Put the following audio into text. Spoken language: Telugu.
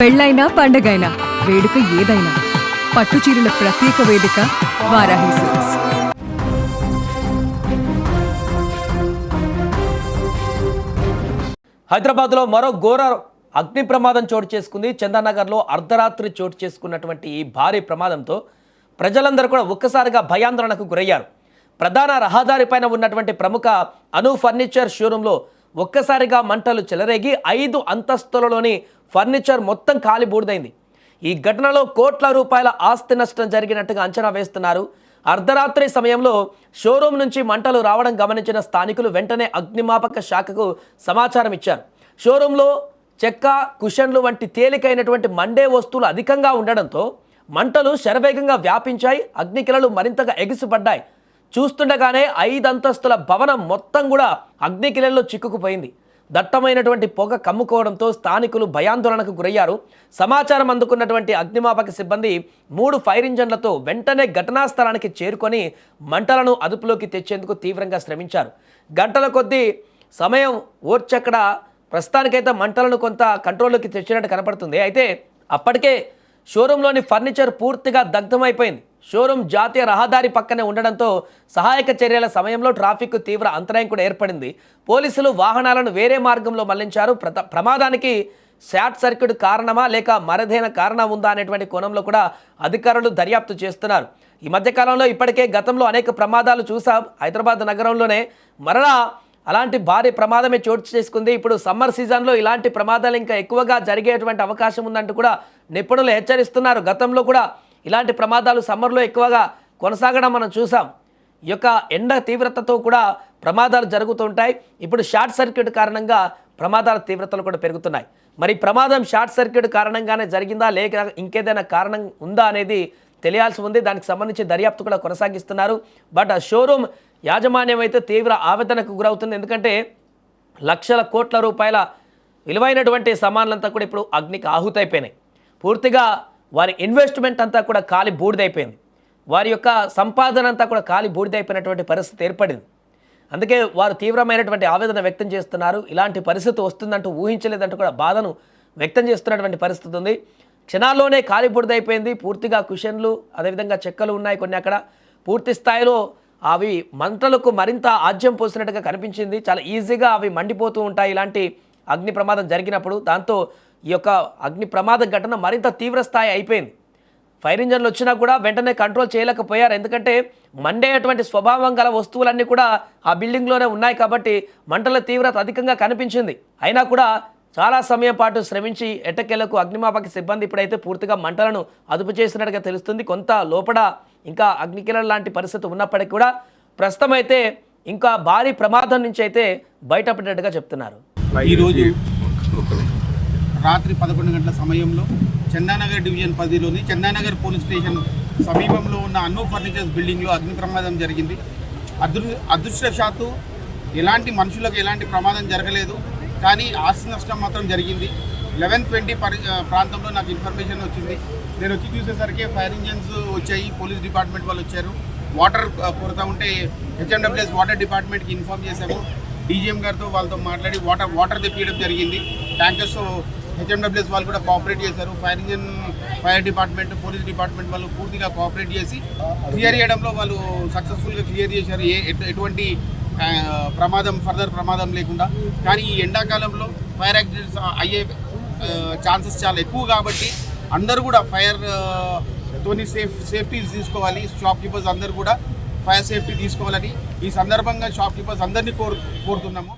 పెళ్ళైనా పండగైనా వేడుక ఏదైనా పట్టుచీరల ప్రత్యేక వేదిక వారాహి సిల్క్స్. హైదరాబాద్లో మరో ఘోర అగ్ని ప్రమాదం చోటు చేసుకుంది. చందానగర్లో అర్ధరాత్రి చోటు చేసుకున్నటువంటి ఈ భారీ ప్రమాదంతో ప్రజలందరూ కూడా ఒక్కసారిగా భయాందోళనకు గురయ్యారు. ప్రధాన రహదారిపైన ఉన్నటువంటి ప్రముఖ అను ఫర్నిచర్ షోరూంలో ఒక్కసారిగా మంటలు చెలరేగి 5 అంతస్తులలోని ఫర్నిచర్ మొత్తం కాలి బూడిదైంది. ఈ ఘటనలో కోట్ల రూపాయల ఆస్తి నష్టం జరిగినట్టుగా అంచనా వేస్తున్నారు. అర్ధరాత్రి సమయంలో షోరూం నుంచి మంటలు రావడం గమనించిన స్థానికులు వెంటనే అగ్నిమాపక శాఖకు సమాచారం ఇచ్చారు. షోరూంలో చెక్క, కుషన్లు వంటి తేలికైనటువంటి మండే వస్తువులు అధికంగా ఉండడంతో మంటలు శరవేగంగా వ్యాపించాయి. అగ్నికిలలు మరింతగా ఎగిసిపడ్డాయి. చూస్తుండగానే 5 అంతస్తుల భవనం మొత్తం కూడా అగ్నికిలల్లో చిక్కుకుపోయింది. దట్టమైనటువంటి పొగ కమ్ముకోవడంతో స్థానికులు భయాందోళనకు గురయ్యారు. సమాచారం అందుకున్నటువంటి అగ్నిమాపక సిబ్బంది 3 ఫైర్ ఇంజన్లతో వెంటనే ఘటనా స్థలానికి చేరుకొని మంటలను అదుపులోకి తెచ్చేందుకు తీవ్రంగా శ్రమించారు. గంటల కొద్దీ సమయం ఓర్చక్కడ ప్రస్తుతానికైతే మంటలను కొంత కంట్రోల్లోకి తెచ్చినట్టు కనపడుతుంది. అయితే అప్పటికే షోరూంలోని ఫర్నిచర్ పూర్తిగా దగ్ధమైపోయింది. షోరూం జాతీయ రహదారి పక్కనే ఉండడంతో సహాయక చర్యల సమయంలో ట్రాఫిక్ తీవ్ర అంతరాయం కూడా ఏర్పడింది. పోలీసులు వాహనాలను వేరే మార్గంలో మళ్లించారు. ప్రమాదానికి షార్ట్ సర్క్యూట్ కారణమా లేక మరేదైనా కారణం ఉందా అనేటువంటి కోణంలో కూడా అధికారులు దర్యాప్తు చేస్తున్నారు. ఈ మధ్యకాలంలో ఇప్పటికే గతంలో అనేక ప్రమాదాలు చూసాం. హైదరాబాద్ నగరంలోనే మరలా అలాంటి భారీ ప్రమాదమే చోటు చేసుకుంది. ఇప్పుడు సమ్మర్ సీజన్లో ఇలాంటి ప్రమాదాలు ఇంకా ఎక్కువగా జరిగేటువంటి అవకాశం ఉందంటూ కూడా నిపుణులు హెచ్చరిస్తున్నారు. గతంలో కూడా ఇలాంటి ప్రమాదాలు సమ్మర్లో ఎక్కువగా కొనసాగడం మనం చూసాం. ఈ యొక్క ఎండ తీవ్రతతో కూడా ప్రమాదాలు జరుగుతుంటాయి. ఇప్పుడు షార్ట్ సర్క్యూట్ కారణంగా ప్రమాదాల తీవ్రతలు కూడా పెరుగుతున్నాయి. మరి ప్రమాదం షార్ట్ సర్క్యూట్ కారణంగానే జరిగిందా లేక ఇంకేదైనా కారణం ఉందా అనేది తెలియాల్సి ఉంది. దానికి సంబంధించి దర్యాప్తు కూడా కొనసాగిస్తున్నారు. బట్ షోరూమ్ యాజమాన్యం అయితే తీవ్ర ఆవేదనకు గురవుతుంది. ఎందుకంటే లక్షల కోట్ల రూపాయల విలువైనటువంటి సామాన్లంతా కూడా ఇప్పుడు అగ్నికి ఆహుతైపోయినాయి. పూర్తిగా వారి ఇన్వెస్ట్మెంట్ అంతా కూడా కాలి బూడిదైపోయింది. వారి యొక్క సంపాదన అంతా కూడా కాలి బూడిదైపోయినటువంటి పరిస్థితి ఏర్పడింది. అందుకే వారు తీవ్రమైనటువంటి ఆవేదన వ్యక్తం చేస్తున్నారు. ఇలాంటి పరిస్థితి వస్తుందంటూ ఊహించలేదంటూ కూడా బాధను వ్యక్తం చేస్తున్నటువంటి పరిస్థితి ఉంది. క్షణాల్లోనే కాలి బూడిదైపోయింది. పూర్తిగా కుషన్లు అదేవిధంగా చెక్కలు ఉన్నాయి కొన్ని. అక్కడ పూర్తి స్థాయిలో అవి మంటలకు మరింత ఆజ్యం పోసినట్టుగా కనిపించింది. చాలా ఈజీగా అవి మండిపోతూ ఉంటాయి ఇలాంటి అగ్ని ప్రమాదం జరిగినప్పుడు. దాంతో ఈ యొక్క అగ్ని ప్రమాద ఘటన మరింత తీవ్ర స్థాయి అయిపోయింది. ఫైర్ ఇంజన్లు వచ్చినా కూడా వెంటనే కంట్రోల్ చేయలేకపోయారు. ఎందుకంటే మండేటువంటి స్వభావం గల వస్తువులన్నీ కూడా ఆ బిల్డింగ్లోనే ఉన్నాయి కాబట్టి మంటల తీవ్రత అధికంగా కనిపించింది. అయినా కూడా చాలా సమయం పాటు శ్రమించి ఎట్టకేలకు అగ్నిమాపక సిబ్బంది ఇప్పుడైతే పూర్తిగా మంటలను అదుపు చేసినట్టుగా తెలుస్తుంది. కొంత లోపల ఇంకా అగ్నికిలల లాంటి పరిస్థితి ఉన్నప్పటికీ కూడా ప్రస్తుతం అయితే ఇంకా భారీ ప్రమాదం నుంచి అయితే బయటపడినట్టుగా చెప్తున్నారు. ఈరోజు రాత్రి 11 గంటల సమయంలో చందానగర్ డివిజన్ 10లోని చందానగర్ పోలీస్ స్టేషన్ సమీపంలో ఉన్న అను ఫర్నిచర్స్ బిల్డింగ్లో అగ్ని ప్రమాదం జరిగింది. అదృష్టవశాత్తు ఎలాంటి మనుషులకు ఎలాంటి ప్రమాదం జరగలేదు, కానీ ఆస్తి నష్టం మాత్రం జరిగింది. 11:20 ప్రాంతంలో నాకు ఇన్ఫర్మేషన్ వచ్చింది. నేను వచ్చి చూసేసరికి ఫైర్ ఇంజన్స్ వచ్చాయి, పోలీస్ డిపార్ట్మెంట్ వాళ్ళు వచ్చారు. వాటర్ కొరత ఉంటే హెచ్ఎండబ్ల్యూఎస్ వాటర్ డిపార్ట్మెంట్కి ఇన్ఫార్మ్ చేశాము. డీజీఎం గారితో వాళ్ళతో మాట్లాడి వాటర్ తెప్పించడం జరిగింది. ట్యాంకర్స్ హెచ్ఎండబ్ల్యూఎస్ వాళ్ళు కూడా కోఆపరేట్ చేశారు. ఫైర్ డిపార్ట్మెంట్, పోలీస్ డిపార్ట్మెంట్ వాళ్ళు పూర్తిగా కోఆపరేట్ చేసి క్లియర్ చేయడంలో వాళ్ళు సక్సెస్ఫుల్గా క్లియర్ చేశారు. ఎటువంటి ఫర్దర్ ప్రమాదం లేకుండా. కానీ ఈ ఎండాకాలంలో ఫైర్ యాక్సిడెంట్స్ అయ్యే ఛాన్సెస్ చాలా ఎక్కువ కాబట్టి అందరూ కూడా తోని సేఫ్టీస్ తీసుకోవాలి. షాప్ కీపర్స్ అందరూ కూడా ఫైర్ సేఫ్టీ తీసుకోవాలని ఈ సందర్భంగా షాప్ కీపర్స్ అందరినీ కోరుతున్నాము.